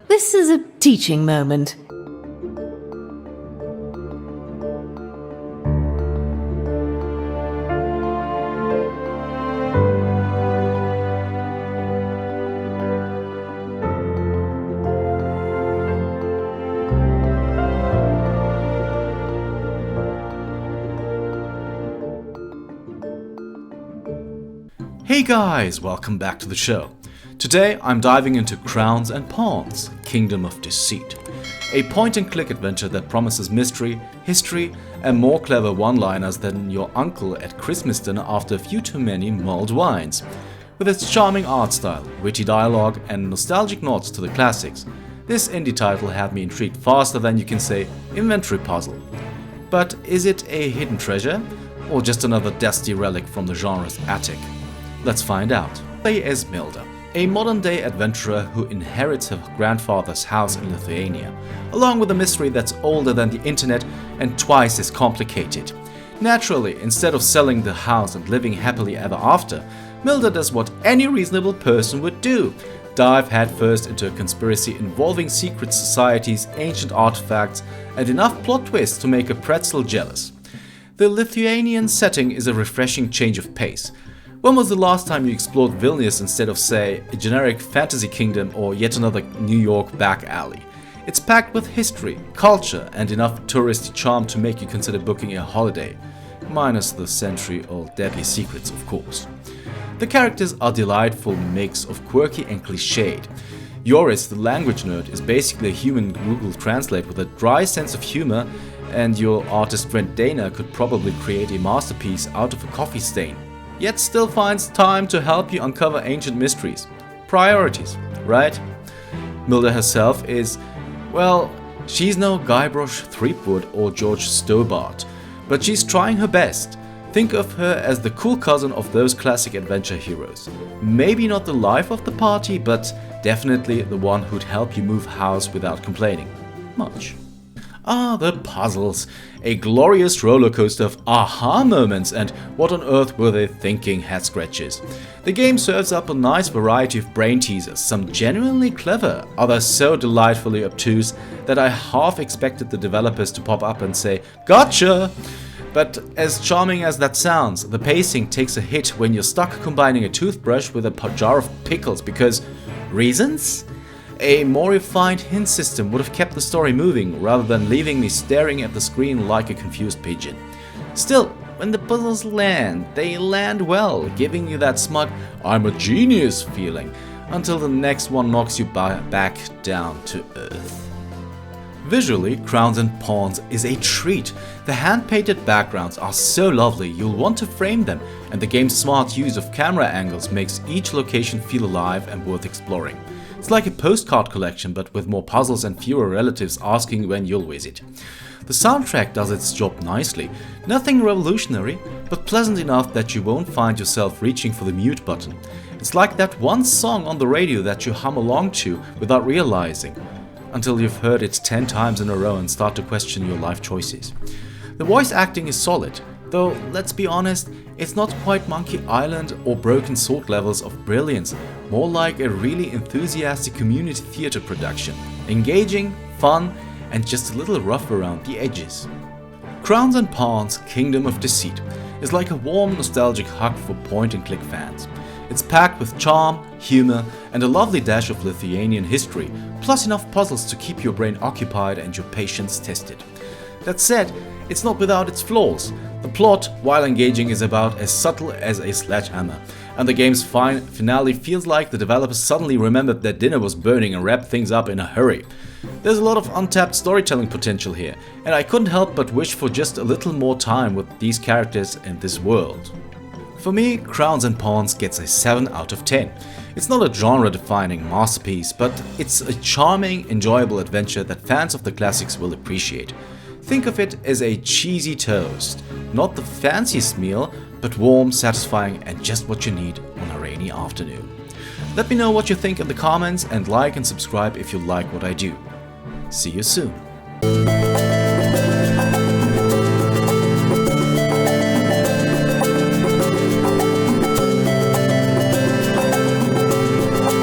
This is a teaching moment. Hey guys, welcome back to the show. Today I'm diving into Crowns and Pawns, Kingdom of Deceit, a point-and-click adventure that promises mystery, history, and more clever one-liners than your uncle at Christmas dinner after a few too many mulled wines. With its charming art style, witty dialogue, and nostalgic nods to the classics, this indie title had me intrigued faster than you can say inventory puzzle. But is it a hidden treasure, or just another dusty relic from the genre's attic? Let's find out. Play as Milda, a modern-day adventurer who inherits her grandfather's house in Lithuania, along with a mystery that's older than the internet and twice as complicated. Naturally, instead of selling the house and living happily ever after, Milda does what any reasonable person would do: dive headfirst into a conspiracy involving secret societies, ancient artifacts, and enough plot twists to make a pretzel jealous. The Lithuanian setting is a refreshing change of pace. When was the last time you explored Vilnius instead of, say, a generic fantasy kingdom or yet another New York back alley? It's packed with history, culture, and enough touristy charm to make you consider booking a holiday. Minus the century-old deadly secrets, of course. The characters are a delightful mix of quirky and cliched. Joris, the language nerd, is basically a human Google Translate with a dry sense of humor, and your artist friend Dana could probably create a masterpiece out of a coffee stain, yet still finds time to help you uncover ancient mysteries. Priorities, right? Milda herself is, well, she's no Guybrush Threepwood or George Stobart, but she's trying her best. Think of her as the cool cousin of those classic adventure heroes. Maybe not the life of the party, but definitely the one who'd help you move house without complaining much. Ah, the puzzles. A glorious roller coaster of aha moments and what on earth were they thinking head scratches. The game serves up a nice variety of brain teasers, some genuinely clever, others so delightfully obtuse that I half expected the developers to pop up and say, "Gotcha!" But as charming as that sounds, the pacing takes a hit when you're stuck combining a toothbrush with a jar of pickles because reasons? A more refined hint system would have kept the story moving rather than leaving me staring at the screen like a confused pigeon. Still, when the puzzles land, they land well, giving you that smug "I'm a genius" feeling, until the next one knocks you back down to earth. Visually, Crowns and Pawns is a treat. The hand-painted backgrounds are so lovely you'll want to frame them, and the game's smart use of camera angles makes each location feel alive and worth exploring. It's like a postcard collection, but with more puzzles and fewer relatives asking when you'll visit. The soundtrack does its job nicely. Nothing revolutionary, but pleasant enough that you won't find yourself reaching for the mute button. It's like that one song on the radio that you hum along to without realizing, until you've heard it 10 times in a row and start to question your life choices. The voice acting is solid, though let's be honest, it's not quite Monkey Island or Broken Sword levels of brilliance, more like a really enthusiastic community theater production. Engaging, fun, and just a little rough around the edges. Crowns and Pawns, Kingdom of Deceit is like a warm, nostalgic hug for point-and-click fans. It's packed with charm, humor, and a lovely dash of Lithuanian history, plus enough puzzles to keep your brain occupied and your patience tested. That said, it's not without its flaws. The plot, while engaging, is about as subtle as a sledgehammer, and the game's finale feels like the developers suddenly remembered their dinner was burning and wrapped things up in a hurry. There's a lot of untapped storytelling potential here, and I couldn't help but wish for just a little more time with these characters and this world. For me, Crowns and Pawns gets a 7 out of 10. It's not a genre-defining masterpiece, but it's a charming, enjoyable adventure that fans of the classics will appreciate. Think of it as a cheesy toast, not the fanciest meal, but warm, satisfying, and just what you need on a rainy afternoon. Let me know what you think in the comments, and like and subscribe if you like what I do. See you soon.